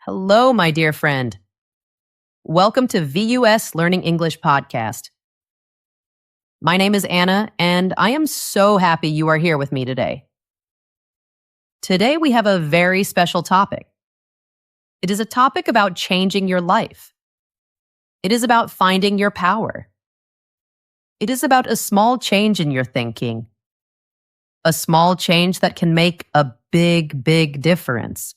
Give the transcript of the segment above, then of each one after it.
Hello, my dear friend. Welcome to VUS Learning English Podcast. My name is Anna, and I am so happy you are here with me today. Today, we have a very special topic. It is a topic about changing your life. It is about finding your power. It is about a small change in your thinking. A small change that can make a big, big difference.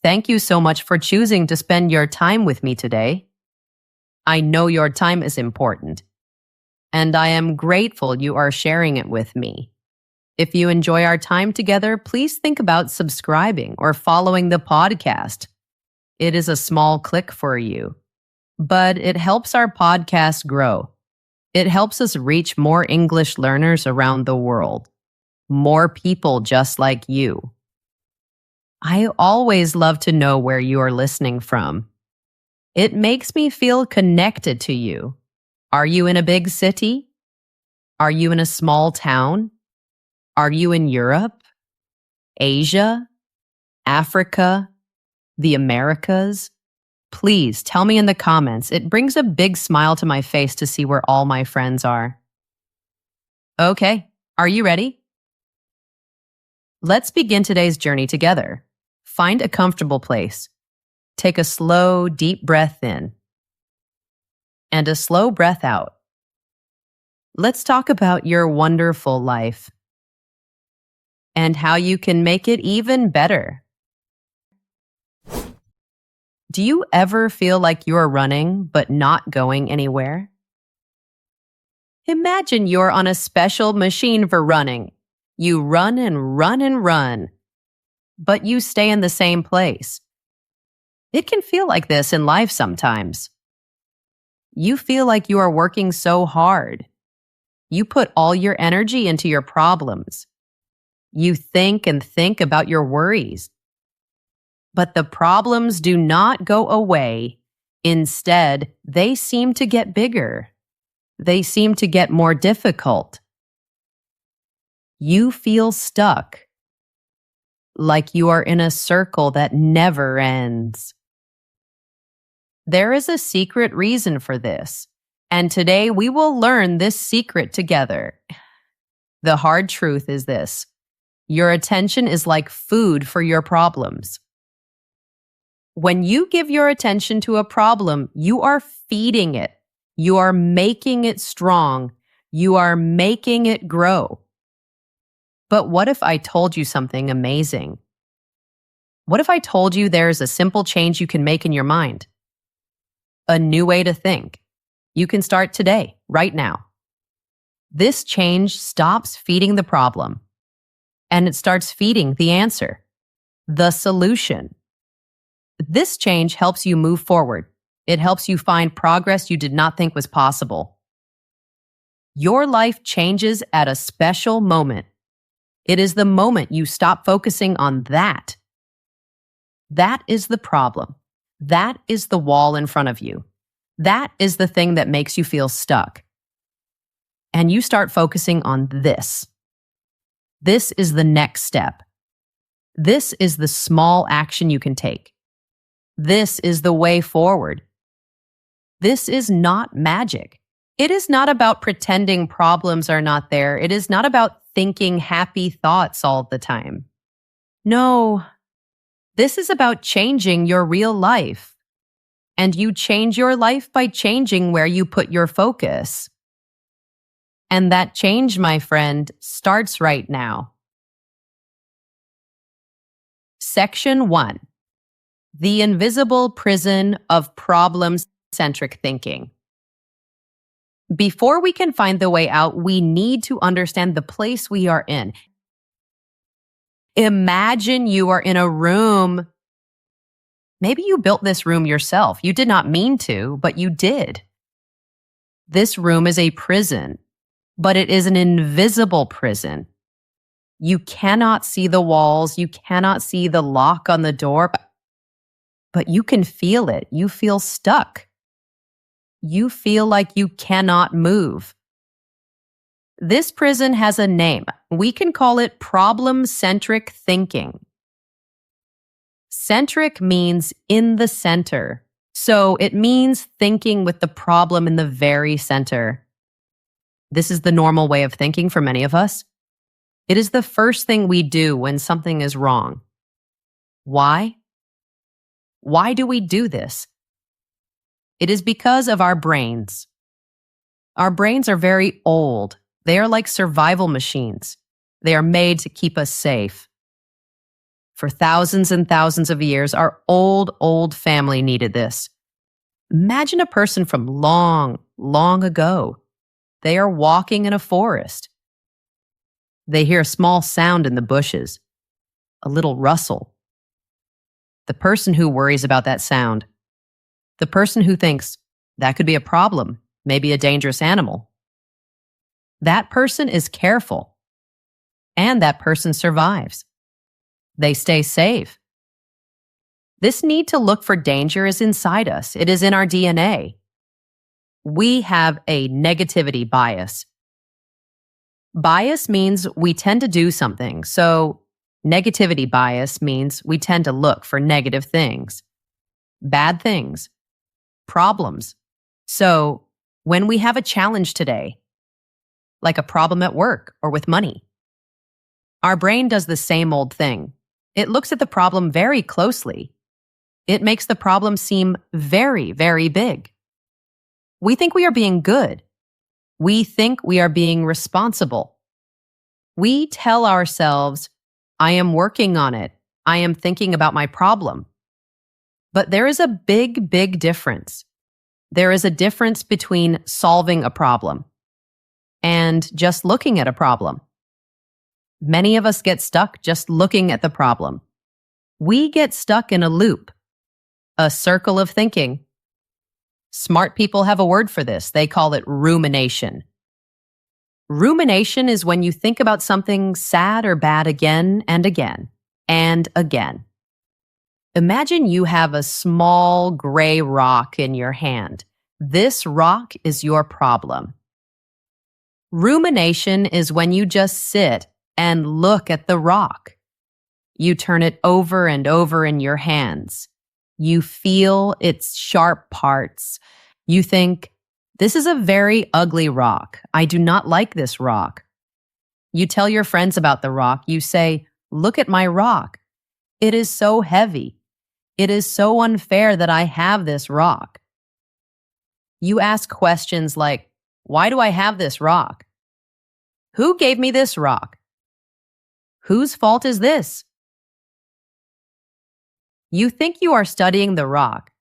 Thank you so much for choosing to spend your time with me today. I know your time is important, and I am grateful you are sharing it with me. If you enjoy our time together, please think about subscribing or following the podcast. It is a small click for you, but it helps our podcast grow. It helps us reach more English learners around the world, more people just like you. I always love to know where you are listening from. It makes me feel connected to you. Are you in a big city? Are you in a small town? Are you in Europe, Asia, Africa, the Americas? Please tell me in the comments. It brings a big smile to my face to see where all my friends are. Okay, are you ready? Let's begin today's journey together. Find a comfortable place. Take a slow, deep breath in and a slow breath out. Let's talk about your wonderful life and how you can make it even better. Do you ever feel like you're running but not going anywhere? Imagine you're on a special machine for running. You run and run and run, but you stay in the same place. It can feel like this in life sometimes. You feel like you are working so hard. You put all your energy into your problems. You think and think about your worries. But the problems do not go away. Instead, they seem to get bigger. They seem to get more difficult. You feel stuck, like you are in a circle that never ends. There is a secret reason for this, and today we will learn this secret together. The hard truth is this: your attention is like food for your problems. When you give your attention to a problem, you are feeding it. You are making it strong. You are making it grow. But what if I told you something amazing? What if I told you there's a simple change you can make in your mind? A new way to think. You can start today, right now. This change stops feeding the problem, and it starts feeding the answer, the solution. This change helps you move forward. It helps you find progress you did not think was possible. Your life changes at a special moment. It is the moment you stop focusing on that. That is the problem. That is the wall in front of you. That is the thing that makes you feel stuck. And you start focusing on this. This is the next step. This is the small action you can take. This is the way forward. This is not magic. It is not about pretending problems are not there. It is not about thinking happy thoughts all the time. No, this is about changing your real life. And you change your life by changing where you put your focus. And that change, my friend, starts right now. Section 1. The invisible prison of problem-centric thinking. Before we can find the way out, we need to understand the place we are in. Imagine you are in a room. Maybe you built this room yourself. You did not mean to, but you did. This room is a prison, but it is an invisible prison. You cannot see the walls. You cannot see the lock on the door, but you can feel it. You feel stuck. You feel like you cannot move. This prison has a name. We can call it problem-centric thinking. Centric means in the center. So it means thinking with the problem in the very center. This is the normal way of thinking for many of us. It is the first thing we do when something is wrong. Why? Why do we do this? It is because of our brains. Our brains are very old. They are like survival machines. They are made to keep us safe. For thousands and thousands of years, our old family needed this. Imagine a person from long, long ago. They are walking in a forest. They hear a small sound in the bushes, a little rustle. The person who worries about that sound, the person who thinks that could be a problem, maybe a dangerous animal, that person is careful, and that person survives. They stay safe. This need to look for danger is inside us. It is in our DNA. We have a negativity bias. Bias means we tend to do something. So negativity bias means we tend to look for negative things, bad things, problems. So when we have a challenge today, like a problem at work or with money, our brain does the same old thing. It looks at the problem very closely. It makes the problem seem very, very big. We think we are being good. We think we are being responsible. We tell ourselves, I am working on it. I am thinking about my problem. But there is a big, big difference. There is a difference between solving a problem and just looking at a problem. Many of us get stuck just looking at the problem. We get stuck in a loop, a circle of thinking. Smart people have a word for this. They call it rumination. Rumination is when you think about something sad or bad again and again and again. Imagine you have a small gray rock in your hand. This rock is your problem. Rumination is when you just sit and look at the rock. You turn it over and over in your hands. You feel its sharp parts. You think, this is a very ugly rock. I do not like this rock. You tell your friends about the rock. You say, look at my rock. It is so heavy. It is so unfair that I have this rock. You ask questions like, why do I have this rock? Who gave me this rock? Whose fault is this? You think you are studying the rock.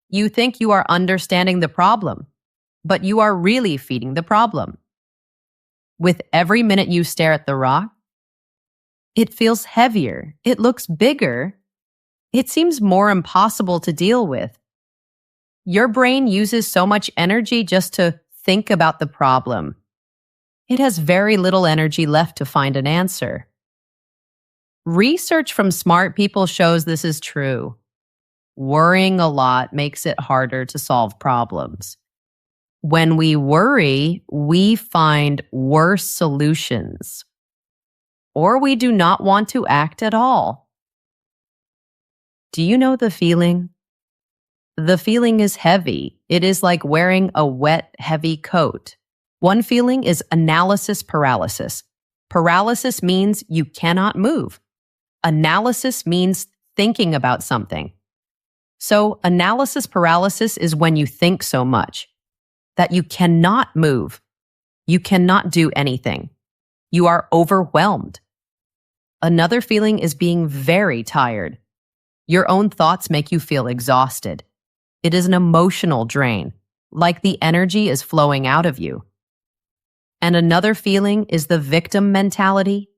You think you are understanding the problem, but you are really feeding the problem. With every minute you stare at the rock, it feels heavier. It looks bigger. It seems more impossible to deal with. Your brain uses so much energy just to think about the problem. It has very little energy left to find an answer. Research from smart people shows this is true. Worrying a lot makes it harder to solve problems. When we worry, we find worse solutions. Or we do not want to act at all. Do you know the feeling? The feeling is heavy. It is like wearing a wet, heavy coat. One feeling is analysis paralysis. Paralysis means you cannot move. Analysis means thinking about something. So analysis paralysis is when you think so much that you cannot move. You cannot do anything. You are overwhelmed. Another feeling is being very tired. Your own thoughts make you feel exhausted. It is an emotional drain, like the energy is flowing out of you. And another feeling is the victim mentality.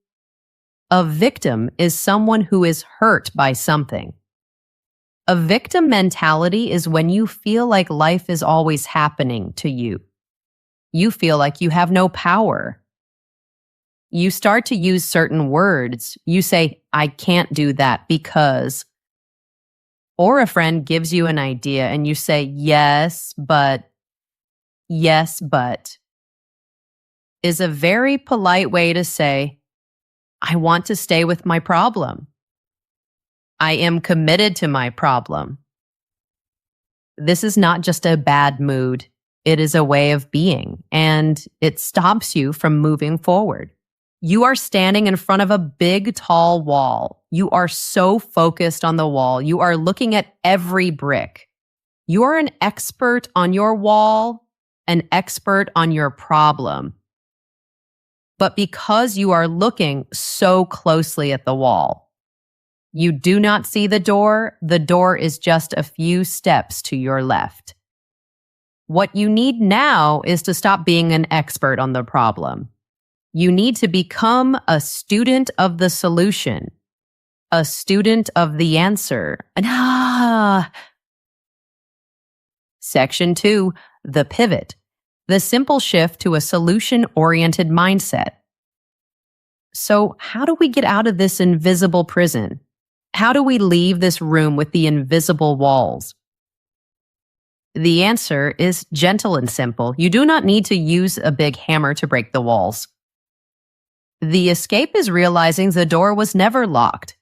A victim is someone who is hurt by something. A victim mentality is when you feel like life is always happening to you. You feel like you have no power. You start to use certain words. You say, I can't do that because. Or a friend gives you an idea and you say, yes, but is a very polite way to say, I want to stay with my problem. I am committed to my problem. This is not just a bad mood. It is a way of being, and it stops you from moving forward. You are standing in front of a big, tall wall. You are so focused on the wall. You are looking at every brick. You are an expert on your wall, an expert on your problem. But because you are looking so closely at the wall, you do not see the door. The door is just a few steps to your left. What you need now is to stop being an expert on the problem. You need to become a student of the solution, a student of the answer. Section 2, the pivot, the simple shift to a solution-oriented mindset. So, how do we get out of this invisible prison? How do we leave this room with the invisible walls? The answer is gentle and simple. You do not need to use a big hammer to break the walls. The escape is realizing the door was never locked.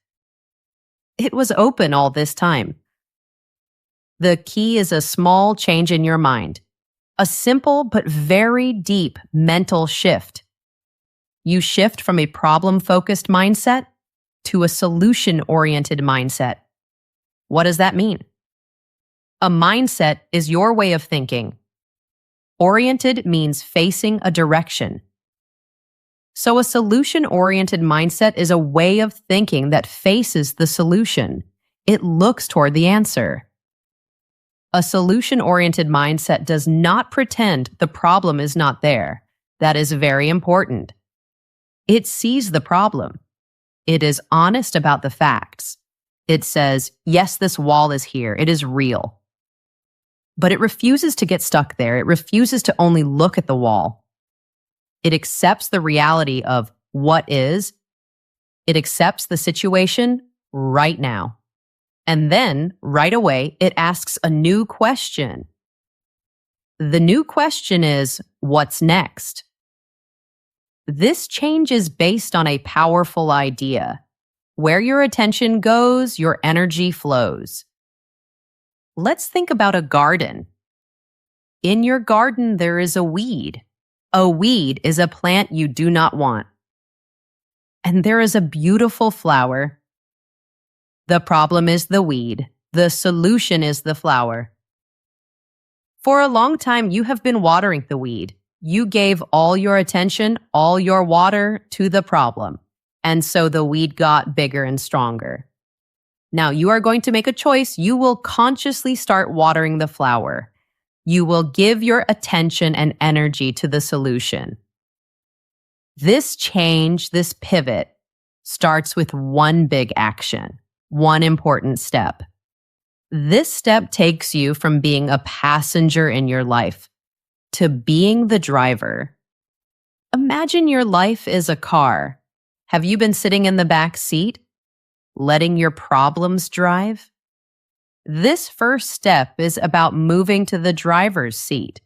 It was open all this time. The key is a small change in your mind, a simple but very deep mental shift. You shift from a problem-focused mindset to a solution-oriented mindset. What does that mean? A mindset is your way of thinking. Oriented means facing a direction. So a solution-oriented mindset is a way of thinking that faces the solution. It looks toward the answer. A solution-oriented mindset does not pretend the problem is not there. That is very important. It sees the problem. It is honest about the facts. It says, yes, this wall is here. It is real. But it refuses to get stuck there. It refuses to only look at the wall. It accepts the reality of what is. It accepts the situation right now. And then, right away, it asks a new question. The new question is, what's next? This change is based on a powerful idea. Where your attention goes, your energy flows. Let's think about a garden. In your garden, there is a weed. A weed is a plant you do not want. And there is a beautiful flower. The problem is the weed. The solution is the flower. For a long time, you have been watering the weed. You gave all your attention, all your water to the problem. And so the weed got bigger and stronger. Now you are going to make a choice. You will consciously start watering the flower. You will give your attention and energy to the solution. This change, this pivot, starts with one big action, one important step. This step takes you from being a passenger in your life to being the driver. Imagine your life is a car. Have you been sitting in the back seat, letting your problems drive? This first step is about moving to the driver's seat.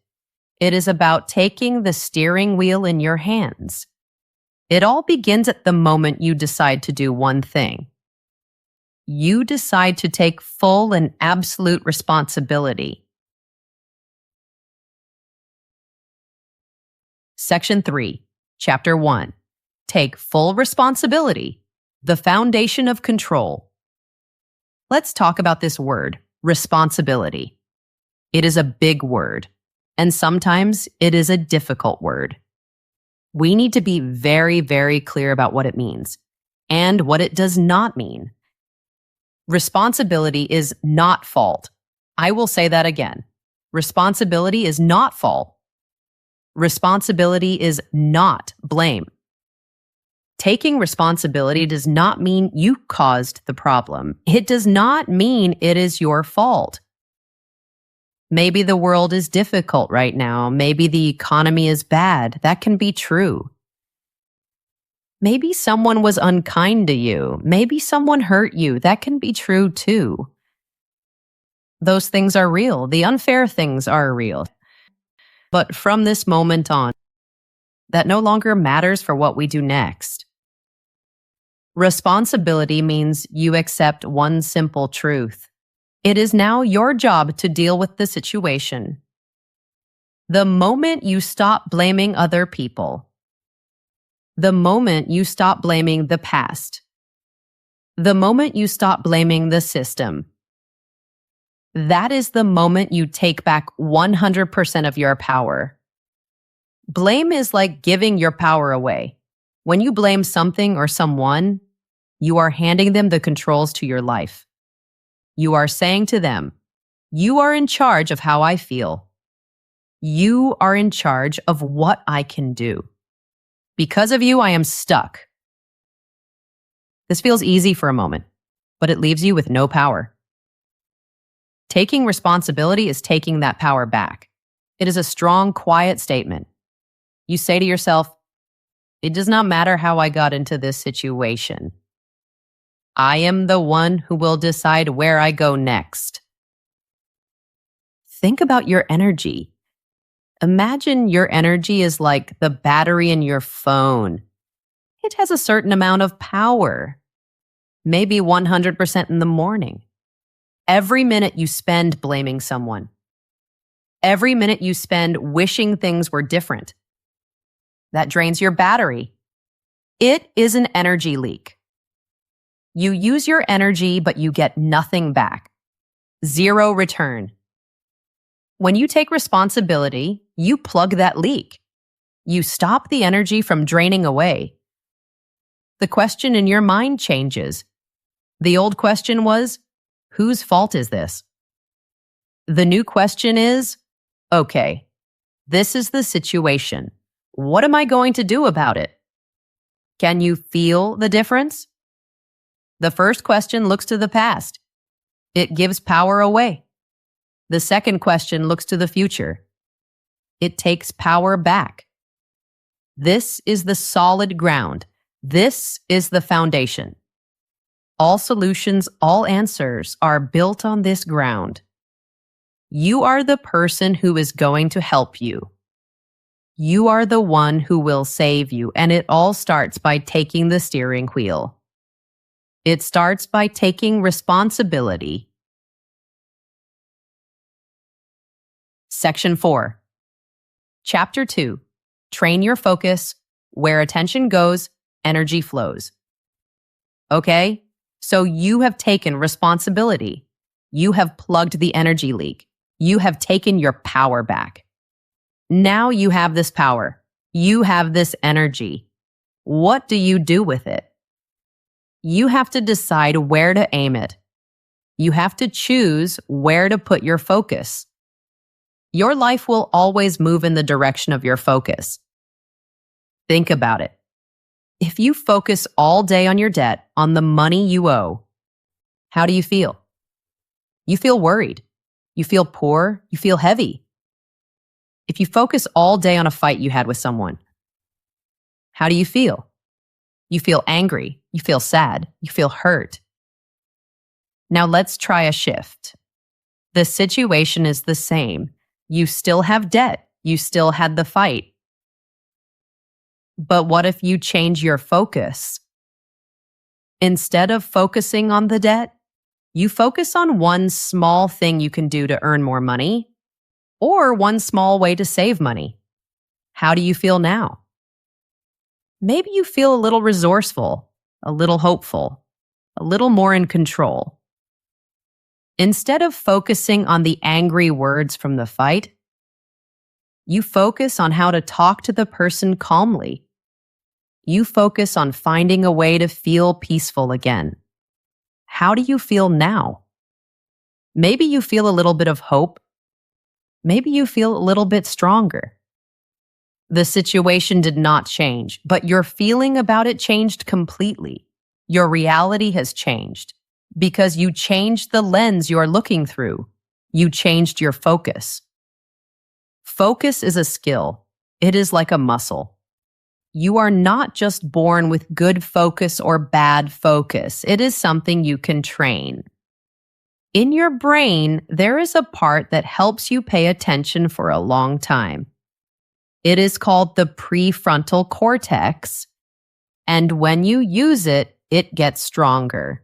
It is about taking the steering wheel in your hands. It all begins at the moment you decide to do one thing. You decide to take full and absolute responsibility. Section 3, Chapter 1. Take full responsibility, the foundation of control. Let's talk about this word, responsibility. It is a big word, and sometimes it is a difficult word. We need to be very, very clear about what it means and what it does not mean. Responsibility is not fault. I will say that again. Responsibility is not fault. Responsibility is not blame. Taking responsibility does not mean you caused the problem. It does not mean it is your fault. Maybe the world is difficult right now. Maybe the economy is bad. That can be true. Maybe someone was unkind to you. Maybe someone hurt you. That can be true too. Those things are real. The unfair things are real. But from this moment on, that no longer matters for what we do next. Responsibility means you accept one simple truth. It is now your job to deal with the situation. The moment you stop blaming other people, the moment you stop blaming the past, the moment you stop blaming the system, that is the moment you take back 100% of your power. Blame is like giving your power away. When you blame something or someone, you are handing them the controls to your life. You are saying to them, "You are in charge of how I feel. You are in charge of what I can do. Because of you, I am stuck." This feels easy for a moment, but it leaves you with no power. Taking responsibility is taking that power back. It is a strong, quiet statement. You say to yourself, "It does not matter how I got into this situation. I am the one who will decide where I go next." Think about your energy. Imagine your energy is like the battery in your phone. It has a certain amount of power, maybe 100% in the morning. Every minute you spend blaming someone, every minute you spend wishing things were different, that drains your battery. It is an energy leak. You use your energy, but you get nothing back. Zero return. When you take responsibility, you plug that leak. You stop the energy from draining away. The question in your mind changes. The old question was, whose fault is this? The new question is, okay, this is the situation. What am I going to do about it? Can you feel the difference? The first question looks to the past. It gives power away. The second question looks to the future. It takes power back. This is the solid ground. This is the foundation. All solutions, all answers are built on this ground. You are the person who is going to help you. You are the one who will save you, and it all starts by taking the steering wheel. It starts by taking responsibility. Section 4. Chapter 2. Train your focus. Where attention goes, energy flows. Okay, so you have taken responsibility. You have plugged the energy leak. You have taken your power back. Now you have this power. You have this energy. What do you do with it? You have to decide where to aim it. You have to choose where to put your focus. Your life will always move in the direction of your focus. Think about it. If you focus all day on your debt, on the money you owe, how do you feel? You feel worried. You feel poor. You feel heavy. If you focus all day on a fight you had with someone, how do you feel? You feel angry. You feel sad. You feel hurt. Now let's try a shift. The situation is the same. You still have debt. You still had the fight. But what if you change your focus? Instead of focusing on the debt, you focus on one small thing you can do to earn more money, or one small way to save money. How do you feel now? Maybe you feel a little resourceful, a little hopeful, a little more in control. Instead of focusing on the angry words from the fight, you focus on how to talk to the person calmly. You focus on finding a way to feel peaceful again. How do you feel now? Maybe you feel a little bit of hope. Maybe you feel a little bit stronger. The situation did not change, but your feeling about it changed completely. Your reality has changed because you changed the lens you are looking through. You changed your focus. Focus is a skill. It is like a muscle. You are not just born with good focus or bad focus. It is something you can train. In your brain, there is a part that helps you pay attention for a long time. It is called the prefrontal cortex, and when you use it, it gets stronger.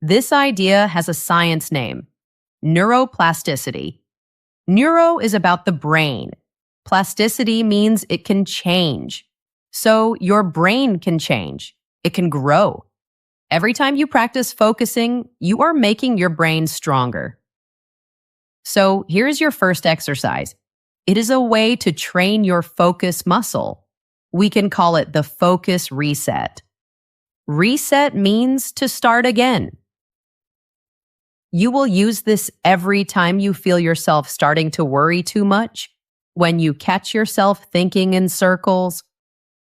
This idea has a science name: neuroplasticity. Neuro is about the brain. Plasticity means it can change. So your brain can change. It can grow. Every time you practice focusing, you are making your brain stronger. So here's your first exercise. It is a way to train your focus muscle. We can call it the focus reset. Reset means to start again. You will use this every time you feel yourself starting to worry too much, when you catch yourself thinking in circles,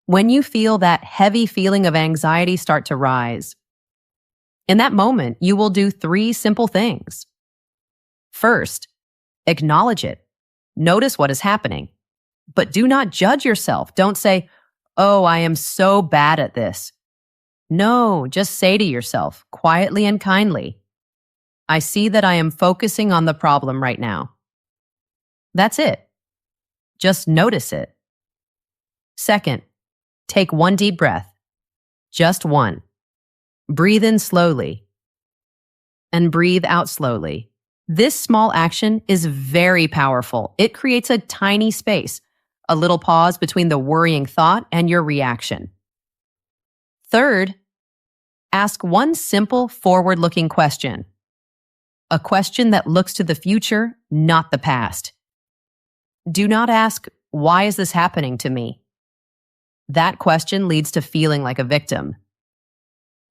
when you feel that heavy feeling of anxiety start to rise. In that moment, you will do 3 simple things. First, acknowledge it. Notice what is happening. But do not judge yourself. Don't say, "Oh, I am so bad at this." No, just say to yourself, quietly and kindly, "I see that I am focusing on the problem right now." That's it. Just notice it. Second, take 1 deep breath. Just 1. Breathe in slowly and breathe out slowly. This small action is very powerful. It creates a tiny space, a little pause between the worrying thought and your reaction. Third, ask one simple forward-looking question. A question that looks to the future, not the past. Do not ask, "Why is this happening to me?" That question leads to feeling like a victim.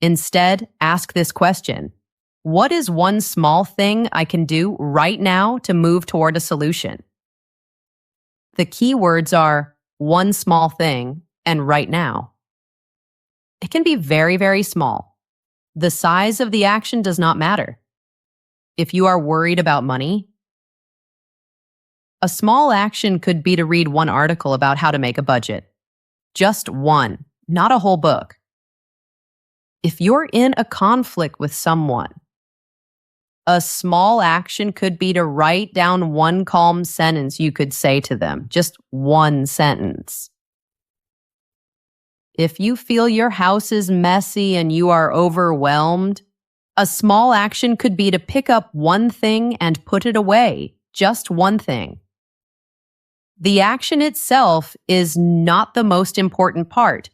Instead, ask this question: what is one small thing I can do right now to move toward a solution? The key words are one small thing and right now. It can be very, very small. The size of the action does not matter. If you are worried about money, a small action could be to read 1 article about how to make a budget. Just 1, not a whole book. If you're in a conflict with someone, a small action could be to write down 1 calm sentence you could say to them. Just 1 sentence. If you feel your house is messy and you are overwhelmed, a small action could be to pick up 1 thing and put it away. Just 1 thing. The action itself is not the most important part.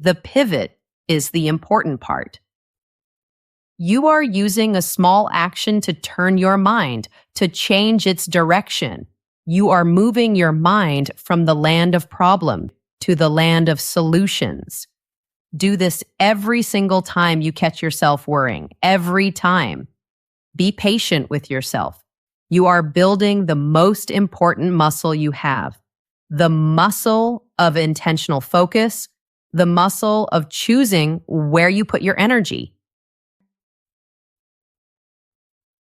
The pivot is the important part. You are using a small action to turn your mind, to change its direction. You are moving your mind from the land of problem to the land of solutions. Do this every single time you catch yourself worrying. Every time. Be patient with yourself. You are building the most important muscle you have. The muscle of intentional focus, the muscle of choosing where you put your energy.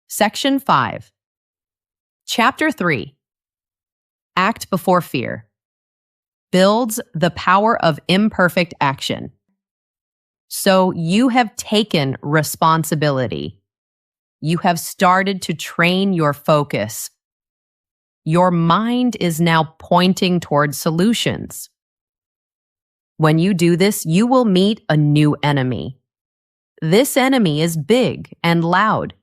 Section 5. Chapter 3. Act before fear. Builds the power of imperfect action. So you have taken responsibility. You have started to train your focus. Your mind is now pointing towards solutions. When you do this, you will meet a new enemy. This enemy is big and loud.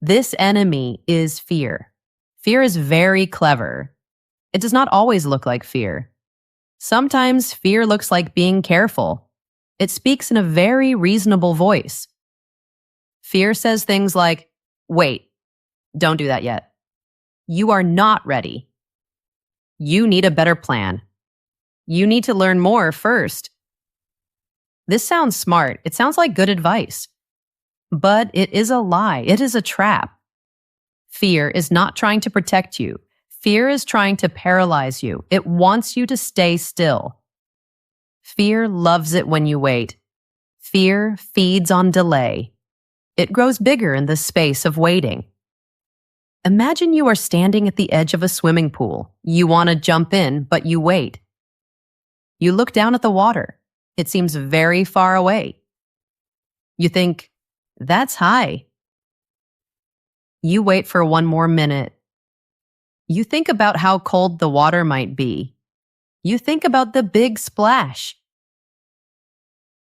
This enemy is fear. Fear is very clever. It does not always look like fear. Sometimes fear looks like being careful. It speaks in a very reasonable voice. Fear says things like, "Wait, don't do that yet. You are not ready. You need a better plan. You need to learn more first." This sounds smart. It sounds like good advice. But it is a lie. It is a trap. Fear is not trying to protect you. Fear is trying to paralyze you. It wants you to stay still. Fear loves it when you wait. Fear feeds on delay. It grows bigger in the space of waiting. Imagine you are standing at the edge of a swimming pool. You want to jump in, but you wait. You look down at the water. It seems very far away. You think, "That's high." You wait for 1 more minute. You think about how cold the water might be. You think about the big splash.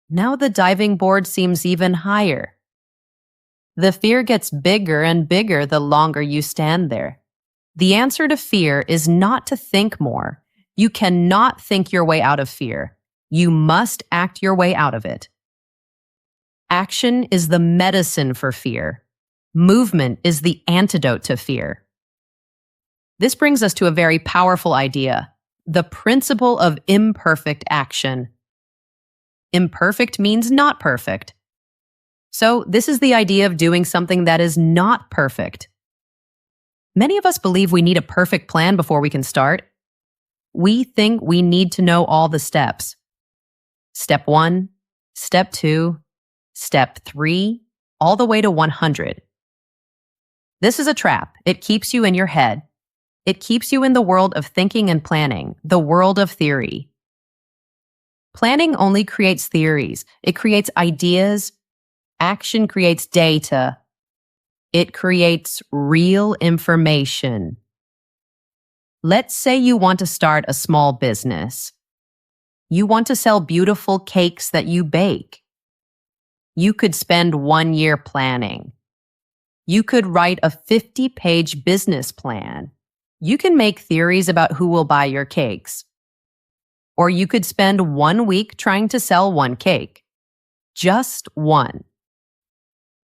Now the diving board seems even higher. The fear gets bigger and bigger the longer you stand there. The answer to fear is not to think more. You cannot think your way out of fear. You must act your way out of it. Action is the medicine for fear. Movement is the antidote to fear. This brings us to a very powerful idea, the principle of imperfect action. Imperfect means not perfect. So this is the idea of doing something that is not perfect. Many of us believe we need a perfect plan before we can start. We think we need to know all the steps. Step 1, step 2, step 3, all the way to 100. This is a trap. It keeps you in your head. It keeps you in the world of thinking and planning, the world of theory. Planning only creates theories. It creates ideas. Action creates data. It creates real information. Let's say you want to start a small business. You want to sell beautiful cakes that you bake. You could spend 1 year planning. You could write a 50-page business plan. You can make theories about who will buy your cakes. Or you could spend 1 week trying to sell 1 cake. Just 1.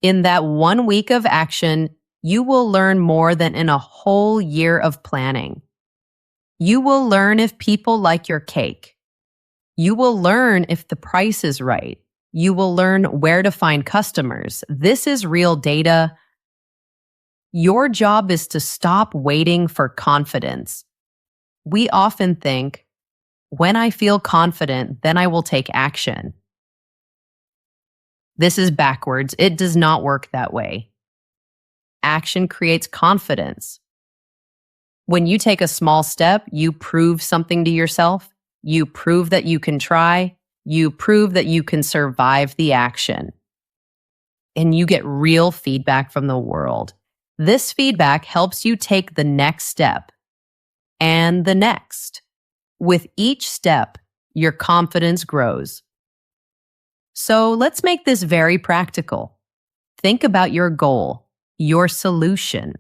In that 1 week of action, you will learn more than in a whole year of planning. You will learn if people like your cake. You will learn if the price is right. You will learn where to find customers. This is real data. Your job is to stop waiting for confidence. We often think, when I feel confident, then I will take action. This is backwards. It does not work that way. Action creates confidence. When you take a small step, you prove something to yourself. You prove that you can try. You prove that you can survive the action. And you get real feedback from the world. This feedback helps you take the next step and the next. With each step, your confidence grows. So let's make this very practical. Think about your goal, your solution.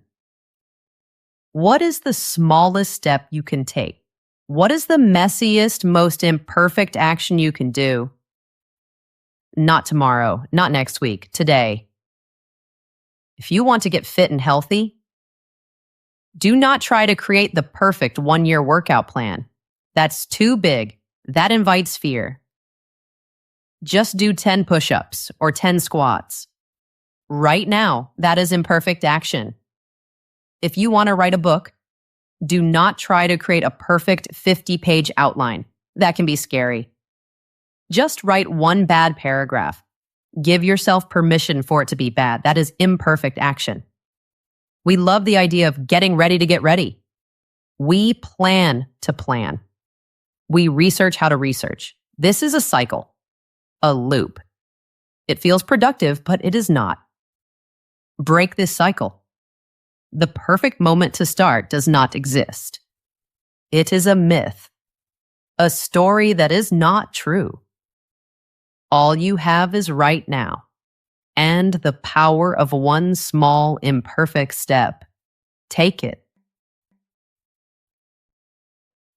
What is the smallest step you can take? What is the messiest, most imperfect action you can do? Not tomorrow, not next week, today. If you want to get fit and healthy, do not try to create the perfect 1-year workout plan. That's too big. That invites fear. Just do 10 push-ups or 10 squats. Right now, that is imperfect action. If you want to write a book, do not try to create a perfect 50-page outline. That can be scary. Just write 1 bad paragraph. Give yourself permission for it to be bad. That is imperfect action. We love the idea of getting ready to get ready. We plan to plan. We research how to research. This is a cycle, a loop. It feels productive, but it is not. Break this cycle. The perfect moment to start does not exist. It is a myth, a story that is not true. All you have is right now, and the power of 1 small, imperfect step. Take it.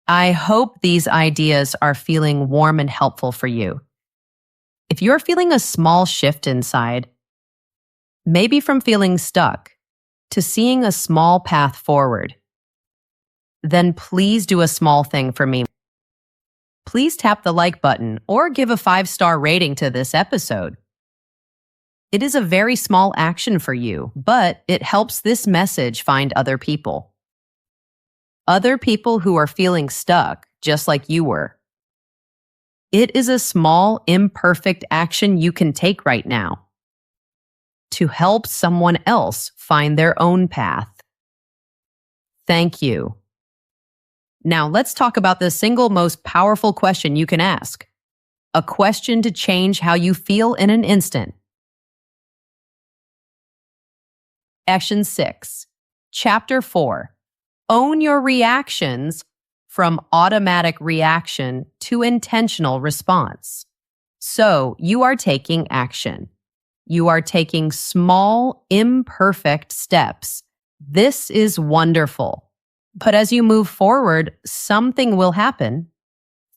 I hope these ideas are feeling warm and helpful for you. If you're feeling a small shift inside, maybe from feeling stuck to seeing a small path forward, then please do a small thing for me. Please tap the like button or give a 5-star rating to this episode. It is a very small action for you, but it helps this message find other people. Other people who are feeling stuck, just like you were. It is a small, imperfect action you can take right now to help someone else find their own path. Thank you. Now let's talk about the single most powerful question you can ask. A question to change how you feel in an instant. Action 6. Chapter 4. Own your reactions from automatic reaction to intentional response. So you are taking action. You are taking small, imperfect steps. This is wonderful. But as you move forward, something will happen.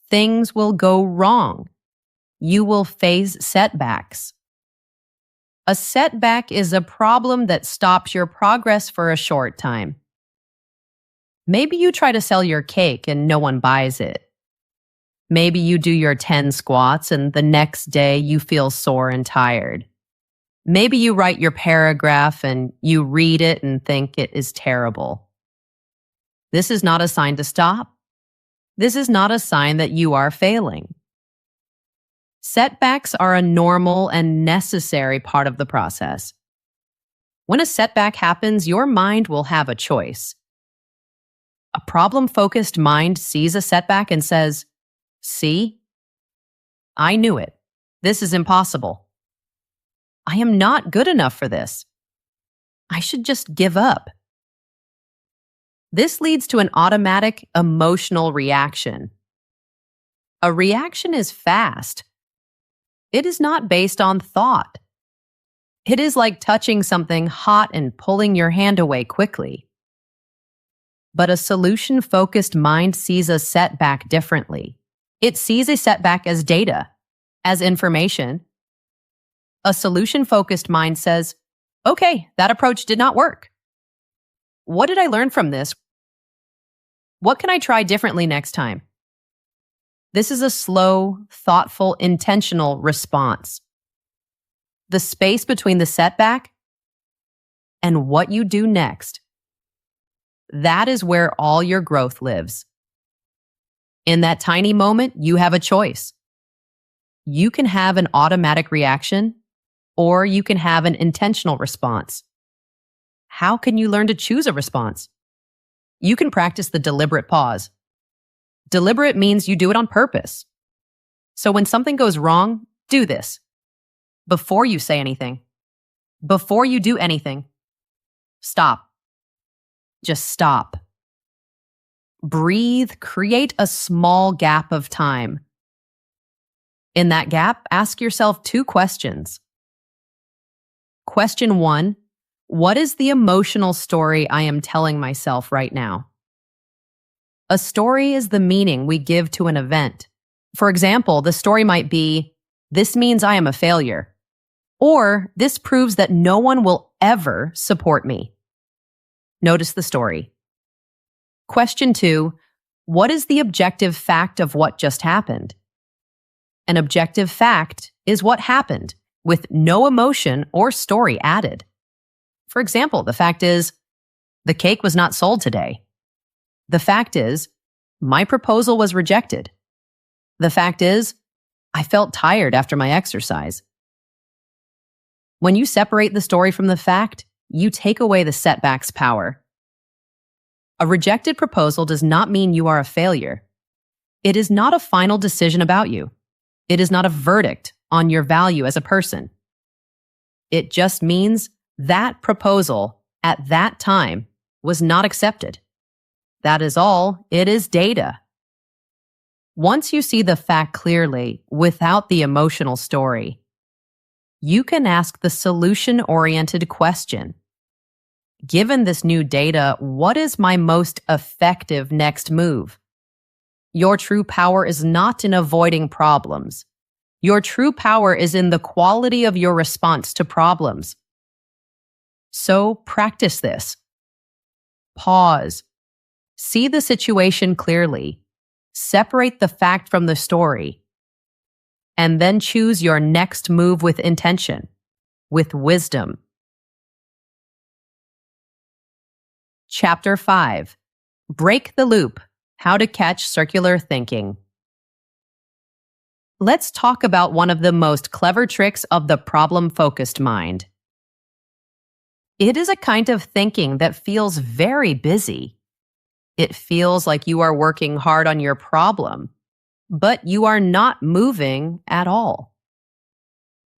Things will go wrong. You will face setbacks. A setback is a problem that stops your progress for a short time. Maybe you try to sell your cake and no one buys it. Maybe you do your 10 squats and the next day you feel sore and tired. Maybe you write your paragraph and you read it and think it is terrible. This is not a sign to stop. This is not a sign that you are failing. Setbacks are a normal and necessary part of the process. When a setback happens, your mind will have a choice. A problem-focused mind sees a setback and says, "See? I knew it. This is impossible. I am not good enough for this. I should just give up." This leads to an automatic emotional reaction. A reaction is fast. It is not based on thought. It is like touching something hot and pulling your hand away quickly. But a solution-focused mind sees a setback differently. It sees a setback as data, as information. A solution-focused mind says, "Okay, that approach did not work. What did I learn from this? What can I try differently next time?" This is a slow, thoughtful, intentional response. The space between the setback and what you do next, that is where all your growth lives. In that tiny moment, you have a choice. You can have an automatic reaction, or you can have an intentional response. How can you learn to choose a response? You can practice the deliberate pause. Deliberate means you do it on purpose. So when something goes wrong, do this. Before you say anything, before you do anything, stop. Just stop. Breathe, create a small gap of time. In that gap, ask yourself 2 questions. Question 1, what is the emotional story I am telling myself right now? A story is the meaning we give to an event. For example, the story might be, "This means I am a failure," or "This proves that no one will ever support me." Notice the story. Question 2, what is the objective fact of what just happened? An objective fact is what happened, with no emotion or story added. For example, the fact is, the cake was not sold today. The fact is, my proposal was rejected. The fact is, I felt tired after my exercise. When you separate the story from the fact, you take away the setback's power. A rejected proposal does not mean you are a failure. It is not a final decision about you. It is not a verdict on your value as a person. It just means that proposal at that time was not accepted. That is all. It is data. Once you see the fact clearly, without the emotional story, you can ask the solution-oriented question. Given this new data, what is my most effective next move? Your true power is not in avoiding problems. Your true power is in the quality of your response to problems. So practice this. Pause. See the situation clearly. Separate the fact from the story. And then choose your next move with intention, with wisdom. Chapter 5. Break the Loop. How to Catch Circular Thinking. Let's talk about one of the most clever tricks of the problem-focused mind. It is a kind of thinking that feels very busy. It feels like you are working hard on your problem, but you are not moving at all.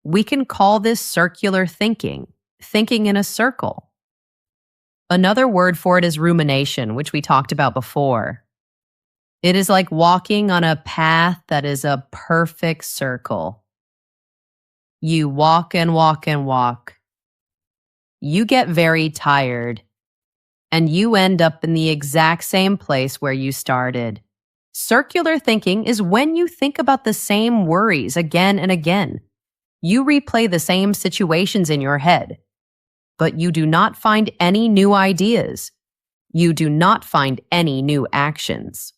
We can call this circular thinking, thinking in a circle. Another word for it is rumination, which we talked about before. It is like walking on a path that is a perfect circle. You walk and walk and walk. You get very tired, and you end up in the exact same place where you started. Circular thinking is when you think about the same worries again and again. You replay the same situations in your head, but you do not find any new ideas. You do not find any new actions.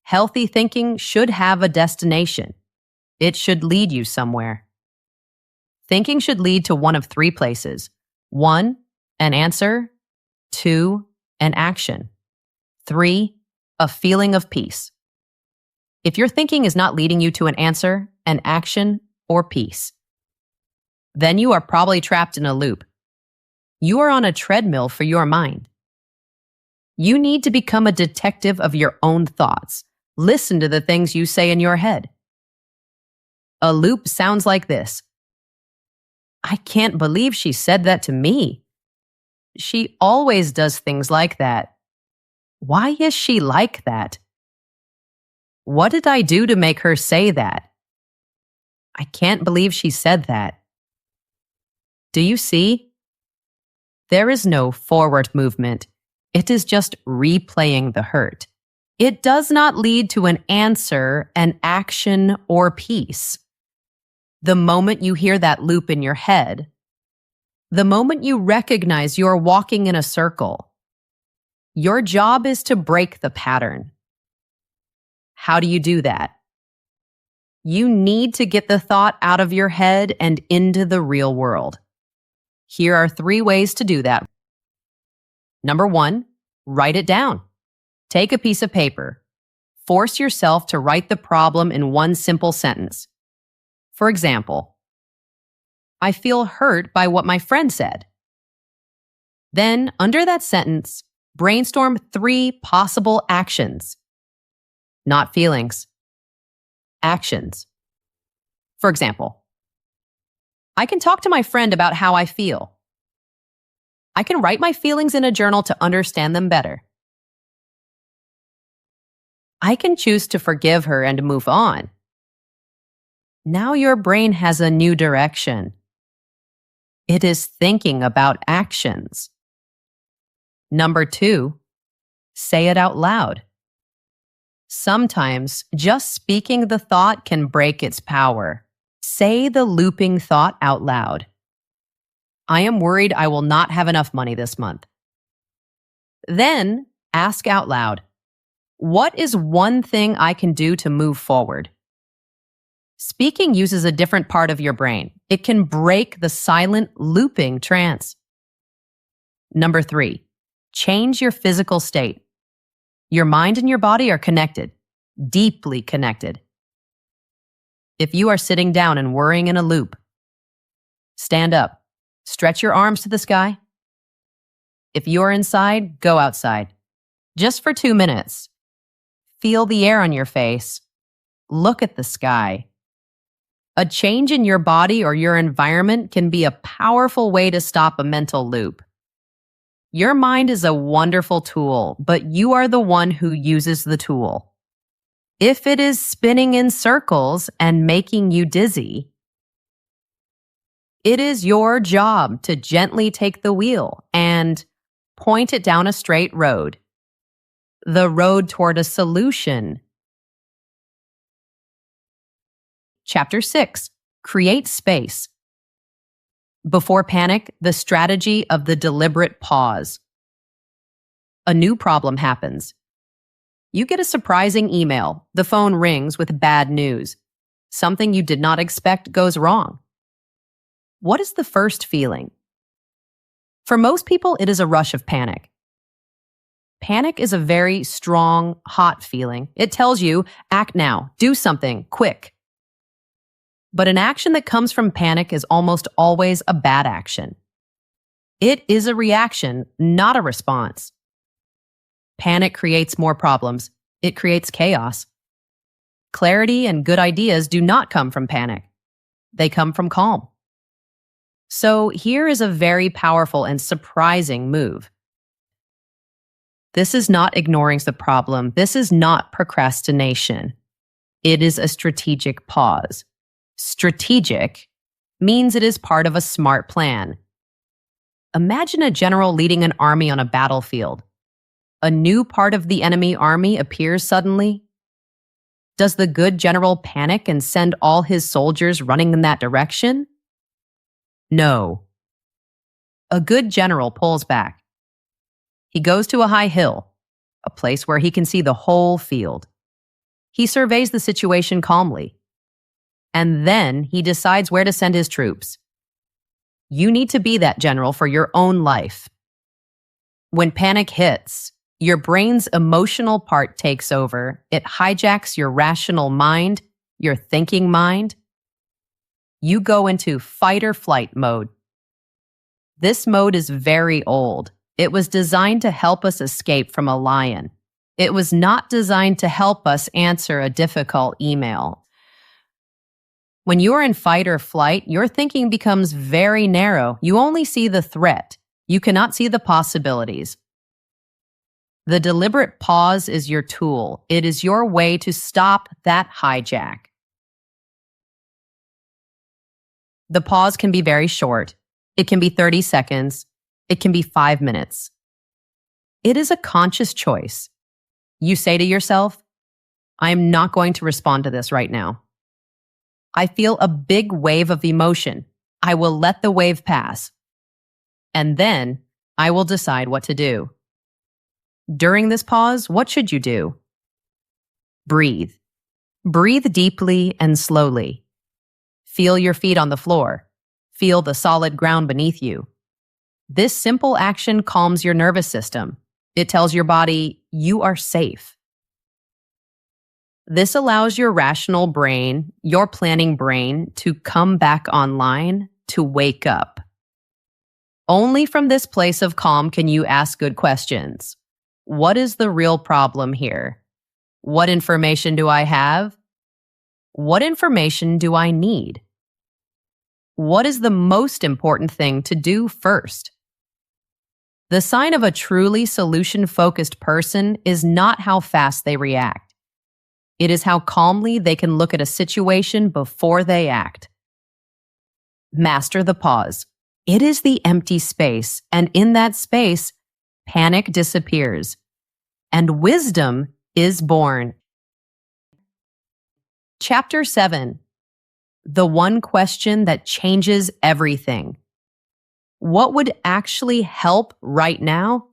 Healthy thinking should have a destination. It should lead you somewhere. Thinking should lead to one of three places. 1, an answer. 2, an action. 3, a feeling of peace. If your thinking is not leading you to an answer, an action, or peace, then you are probably trapped in a loop. You are on a treadmill for your mind. You need to become a detective of your own thoughts. Listen to the things you say in your head. A loop sounds like this. I can't believe she said that to me. She always does things like that. Why is she like that? What did I do to make her say that? I can't believe she said that. Do you see? There is no forward movement. It is just replaying the hurt. It does not lead to an answer, an action, or peace. The moment you hear that loop in your head, the moment you recognize you're walking in a circle, your job is to break the pattern. How do you do that? You need to get the thought out of your head and into the real world. Here are 3 ways to do that. Number 1, write it down. Take a piece of paper. Force yourself to write the problem in one simple sentence. For example, I feel hurt by what my friend said. Then, under that sentence, brainstorm 3 possible actions. Not feelings. Actions. For example, I can talk to my friend about how I feel. I can write my feelings in a journal to understand them better. I can choose to forgive her and move on. Now your brain has a new direction. It is thinking about actions. Number 2, say it out loud. Sometimes just speaking the thought can break its power. Say the looping thought out loud. I am worried I will not have enough money this month. Then ask out loud, what is one thing I can do to move forward? Speaking uses a different part of your brain. It can break the silent, looping trance. Number 3, change your physical state. Your mind and your body are connected, deeply connected. If you are sitting down and worrying in a loop, stand up, stretch your arms to the sky. If you are inside, go outside. Just for 2 minutes. Feel the air on your face. Look at the sky. A change in your body or your environment can be a powerful way to stop a mental loop. Your mind is a wonderful tool, but you are the one who uses the tool. If it is spinning in circles and making you dizzy, it is your job to gently take the wheel and point it down a straight road. The road toward a solution. Chapter 6. Create space. Before panic, the strategy of the deliberate pause. A new problem happens. You get a surprising email. The phone rings with bad news. Something you did not expect goes wrong. What is the first feeling? For most people, it is a rush of panic. Panic is a very strong, hot feeling. It tells you, act now, do something, quick. But an action that comes from panic is almost always a bad action. It is a reaction, not a response. Panic creates more problems. It creates chaos. Clarity and good ideas do not come from panic. They come from calm. So here is a very powerful and surprising move. This is not ignoring the problem. This is not procrastination. It is a strategic pause. Strategic means it is part of a smart plan. Imagine a general leading an army on a battlefield. A new part of the enemy army appears suddenly. Does the good general panic and send all his soldiers running in that direction? No. A good general pulls back. He goes to a high hill, a place where he can see the whole field. He surveys the situation calmly. And then he decides where to send his troops. You need to be that general for your own life. When panic hits, your brain's emotional part takes over. It hijacks your rational mind, your thinking mind. You go into fight or flight mode. This mode is very old. It was designed to help us escape from a lion. It was not designed to help us answer a difficult email. When you are in fight or flight, your thinking becomes very narrow. You only see the threat. You cannot see the possibilities. The deliberate pause is your tool. It is your way to stop that hijack. The pause can be very short. It can be 30 seconds. It can be 5 minutes. It is a conscious choice. You say to yourself, I am not going to respond to this right now. I feel a big wave of emotion. I will let the wave pass. And then I will decide what to do. During this pause, what should you do? Breathe. Breathe deeply and slowly. Feel your feet on the floor. Feel the solid ground beneath you. This simple action calms your nervous system. It tells your body, you are safe. This allows your rational brain, your planning brain, to come back online, to wake up. Only from this place of calm can you ask good questions. What is the real problem here? What information do I have? What information do I need? What is the most important thing to do first? The sign of a truly solution-focused person is not how fast they react. It is how calmly they can look at a situation before they act. Master the pause. It is the empty space, and in that space, panic disappears, and wisdom is born. Chapter 7. The one question that changes everything. What would actually help right now?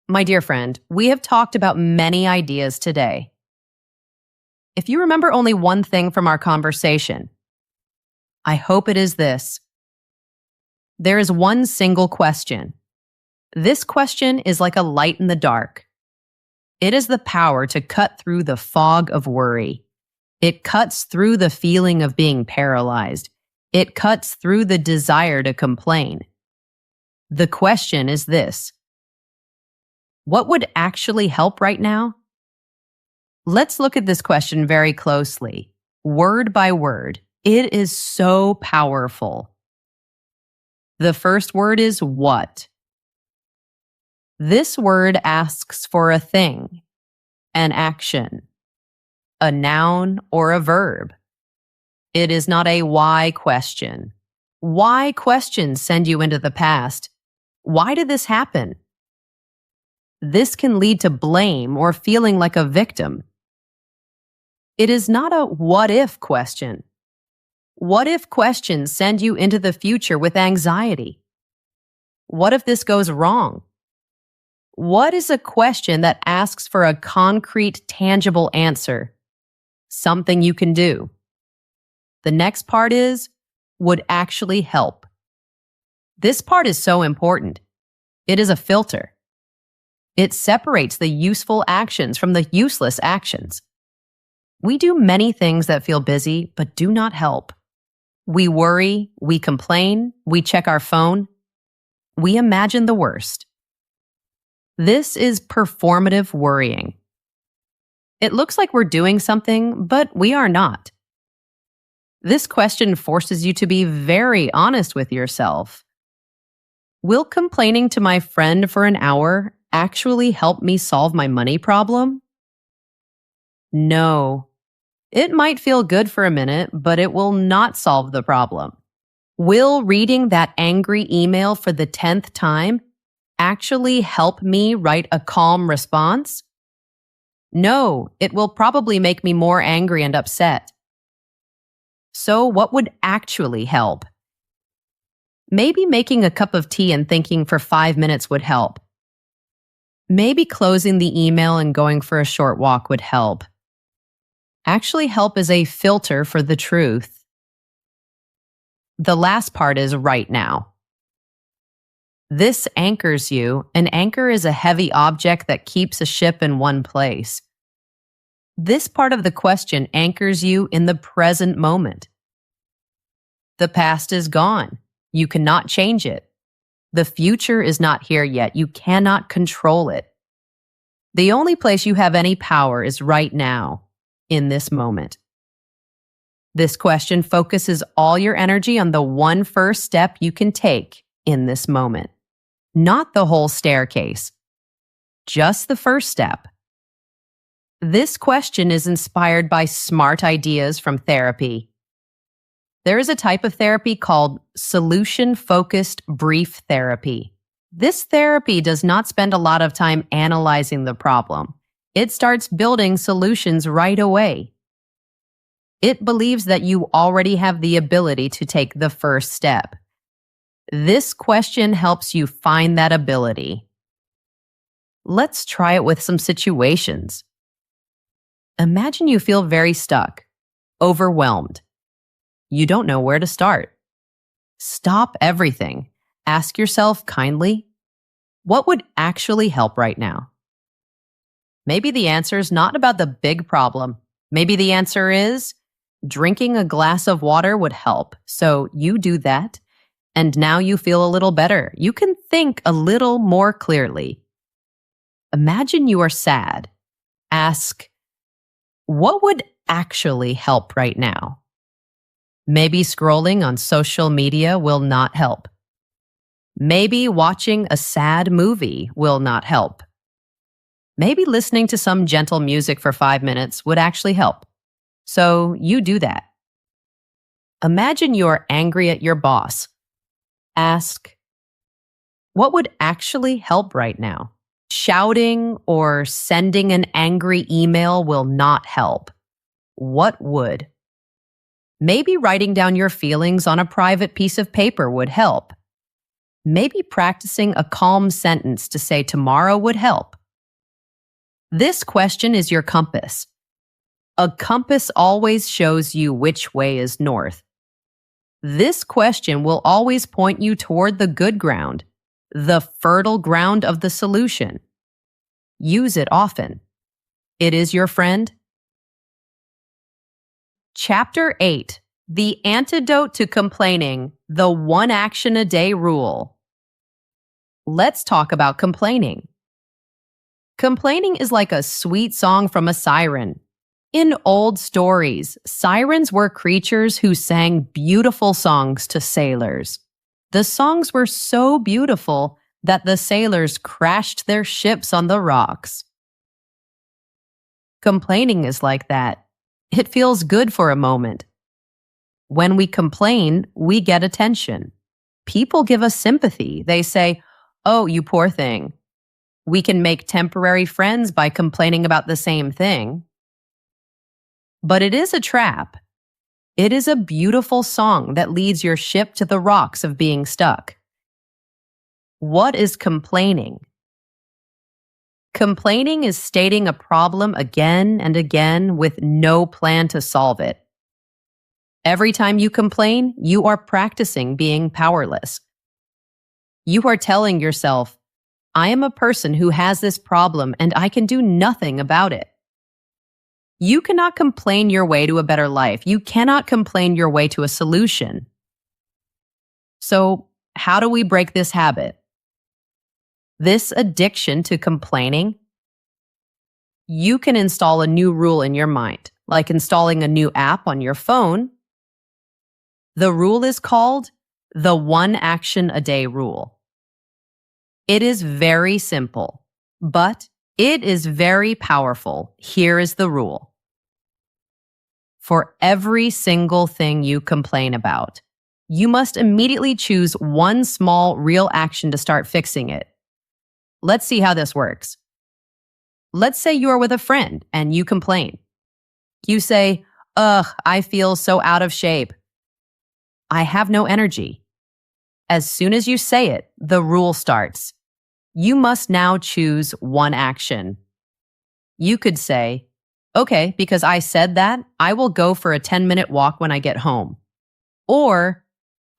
My dear friend, we have talked about many ideas today. If you remember only one thing from our conversation, I hope it is this. There is one single question. This question is like a light in the dark. It has the power to cut through the fog of worry. It cuts through the feeling of being paralyzed. It cuts through the desire to complain. The question is this: what would actually help right now? Let's look at this question very closely, word by word. It is so powerful. The first word is what. This word asks for a thing, an action, a noun, or a verb. It is not a why question. Why questions send you into the past. Why did this happen? This can lead to blame or feeling like a victim. It is not a what if question. What if questions send you into the future with anxiety? What if this goes wrong? What is a question that asks for a concrete, tangible answer? Something you can do. The next part is, would actually help. This part is so important. It is a filter. It separates the useful actions from the useless actions. We do many things that feel busy but do not help. We worry, we complain, we check our phone. We imagine the worst. This is performative worrying. It looks like we're doing something, but we are not. This question forces you to be very honest with yourself. Will complaining to my friend for an hour actually help me solve my money problem? No. It might feel good for a minute, but it will not solve the problem. Will reading that angry email for the 10th time actually help me write a calm response? No, it will probably make me more angry and upset. So, what would actually help? Maybe making a cup of tea and thinking for 5 minutes would help. Maybe closing the email and going for a short walk would help. Actually, help is a filter for the truth. The last part is right now. This anchors you. An anchor is a heavy object that keeps a ship in one place. This part of the question anchors you in the present moment. The past is gone. You cannot change it. The future is not here yet. You cannot control it. The only place you have any power is right now, in this moment. This question focuses all your energy on the one first step you can take in this moment. Not the whole staircase, just the first step. This question is inspired by smart ideas from therapy. There is a type of therapy called solution-focused brief therapy. This therapy does not spend a lot of time analyzing the problem. It starts building solutions right away. It believes that you already have the ability to take the first step. This question helps you find that ability. Let's try it with some situations. Imagine you feel very stuck, overwhelmed. You don't know where to start. Stop everything. Ask yourself kindly, what would actually help right now? Maybe the answer is not about the big problem. Maybe the answer is drinking a glass of water would help. So you do that, and now you feel a little better. You can think a little more clearly. Imagine you are sad. Ask, what would actually help right now? Maybe scrolling on social media will not help. Maybe watching a sad movie will not help. Maybe listening to some gentle music for 5 minutes would actually help. So you do that. Imagine you're angry at your boss. Ask, what would actually help right now? Shouting or sending an angry email will not help. What would? Maybe writing down your feelings on a private piece of paper would help. Maybe practicing a calm sentence to say tomorrow would help. This question is your compass. A compass always shows you which way is north. This question will always point you toward the good ground, the fertile ground of the solution. Use it often. It is your friend. Chapter 8, The Antidote to Complaining, the One Action a Day Rule. Let's talk about complaining. Complaining is like a sweet song from a siren. In old stories, sirens were creatures who sang beautiful songs to sailors. The songs were so beautiful that the sailors crashed their ships on the rocks. Complaining is like that. It feels good for a moment. When we complain, we get attention. People give us sympathy. They say, "Oh, you poor thing." We can make temporary friends by complaining about the same thing. But it is a trap. It is a beautiful song that leads your ship to the rocks of being stuck. What is complaining? Complaining is stating a problem again and again with no plan to solve it. Every time you complain, you are practicing being powerless. You are telling yourself, I am a person who has this problem and I can do nothing about it. You cannot complain your way to a better life. You cannot complain your way to a solution. So, how do we break this habit? This addiction to complaining? You can install a new rule in your mind, like installing a new app on your phone. The rule is called the One Action a Day Rule. It is very simple, but it is very powerful. Here is the rule. For every single thing you complain about, you must immediately choose one small, real action to start fixing it. Let's see how this works. Let's say you are with a friend and you complain. You say, "Ugh, I feel so out of shape. I have no energy." As soon as you say it, the rule starts. You must now choose one action. You could say, "Okay, because I said that, I will go for a 10-minute walk when I get home." Or,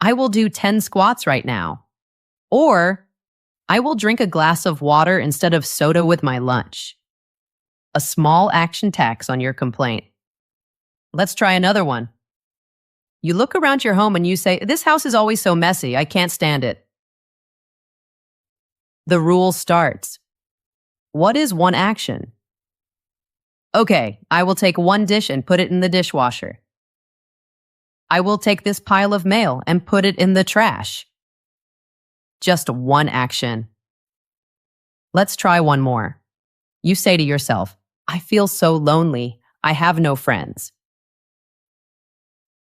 "I will do 10 squats right now." Or, "I will drink a glass of water instead of soda with my lunch." A small action tax on your complaint. Let's try another one. You look around your home and you say, "This house is always so messy, I can't stand it." The rule starts. What is one action? Okay, I will take one dish and put it in the dishwasher. I will take this pile of mail and put it in the trash. Just one action. Let's try one more. You say to yourself, "I feel so lonely. I have no friends."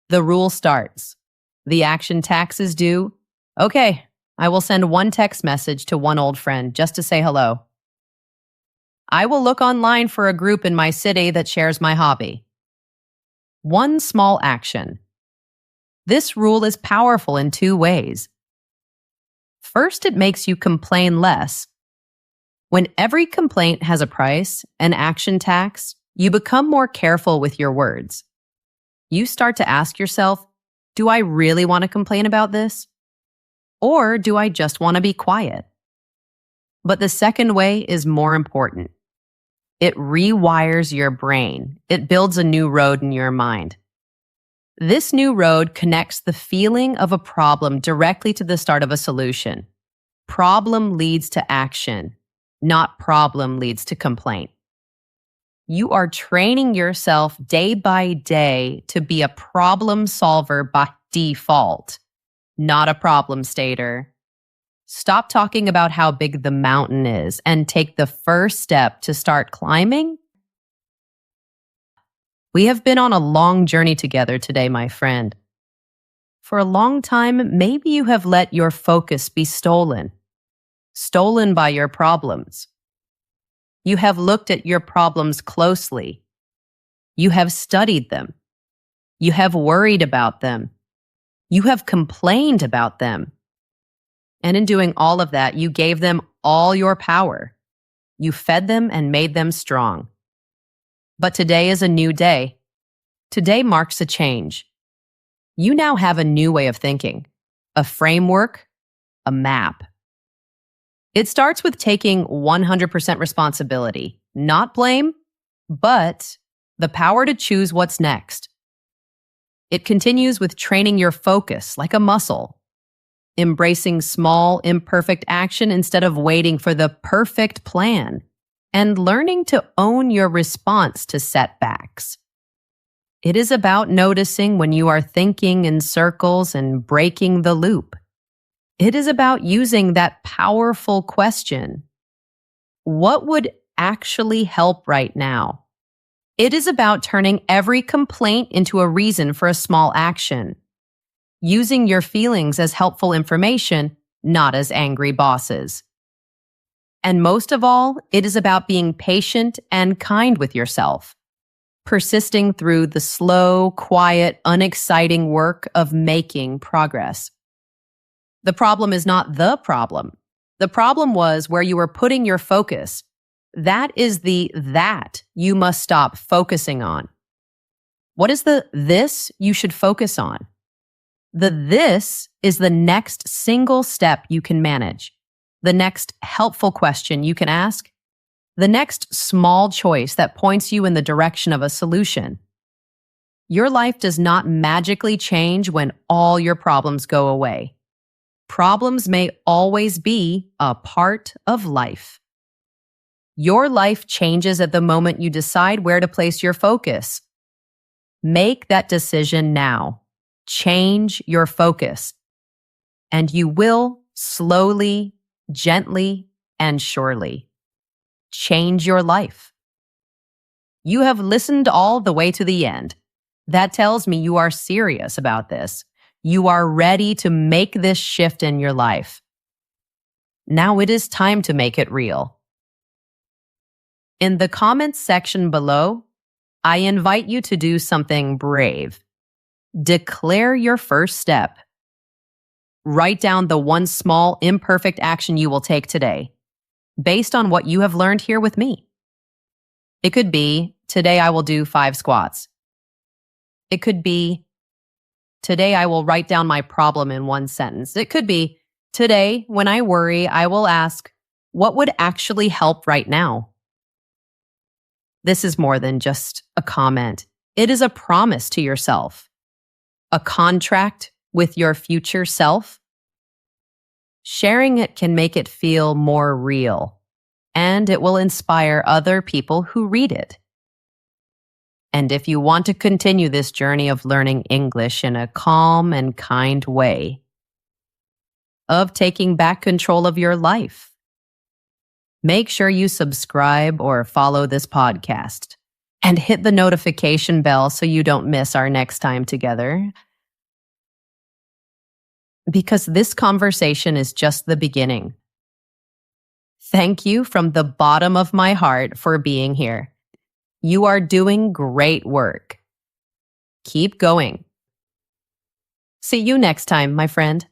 The rule starts. The action tax is due. Okay, I will send one text message to one old friend just to say hello. I will look online for a group in my city that shares my hobby. One small action. This rule is powerful in two ways. First, it makes you complain less. When every complaint has a price, an action tax, you become more careful with your words. You start to ask yourself, do I really want to complain about this? Or do I just want to be quiet? But the second way is more important. It rewires your brain. It builds a new road in your mind. This new road connects the feeling of a problem directly to the start of a solution. Problem leads to action, not problem leads to complaint. You are training yourself day by day to be a problem solver by default, not a problem stater. Stop talking about how big the mountain is and take the first step to start climbing. We have been on a long journey together today, my friend. For a long time, maybe you have let your focus be stolen by your problems. You have looked at your problems closely. You have studied them. You have worried about them. You have complained about them. And in doing all of that, you gave them all your power. You fed them and made them strong. But today is a new day. Today marks a change. You now have a new way of thinking, a framework, a map. It starts with taking 100% responsibility, not blame, but the power to choose what's next. It continues with training your focus like a muscle, embracing small, imperfect action instead of waiting for the perfect plan, and learning to own your response to setbacks. It is about noticing when you are thinking in circles and breaking the loop. It is about using that powerful question, what would actually help right now? It is about turning every complaint into a reason for a small action, using your feelings as helpful information, not as angry bosses. And most of all, it is about being patient and kind with yourself, persisting through the slow, quiet, unexciting work of making progress. The problem is not the problem. The problem was where you were putting your focus. That is that you must stop focusing on. What is the this you should focus on? The this is the next single step you can manage, the next helpful question you can ask, the next small choice that points you in the direction of a solution. Your life does not magically change when all your problems go away. Problems may always be a part of life. Your life changes at the moment you decide where to place your focus. Make that decision now. Change your focus. And you will slowly, gently, and surely change your life. You have listened all the way to the end. That tells me you are serious about this. You are ready to make this shift in your life. Now it is time to make it real. In the comments section below, I invite you to do something brave. Declare your first step. Write down the one small, imperfect action you will take today, based on what you have learned here with me. It could be, today I will do 5 squats. It could be, today I will write down my problem in 1 sentence. It could be, today when I worry, I will ask, what would actually help right now? This is more than just a comment. It is a promise to yourself, a contract with your future self. Sharing it can make it feel more real, and it will inspire other people who read it. And if you want to continue this journey of learning English in a calm and kind way, of taking back control of your life, make sure you subscribe or follow this podcast and hit the notification bell so you don't miss our next time together. Because this conversation is just the beginning. Thank you from the bottom of my heart for being here. You are doing great work. Keep going. See you next time, my friend.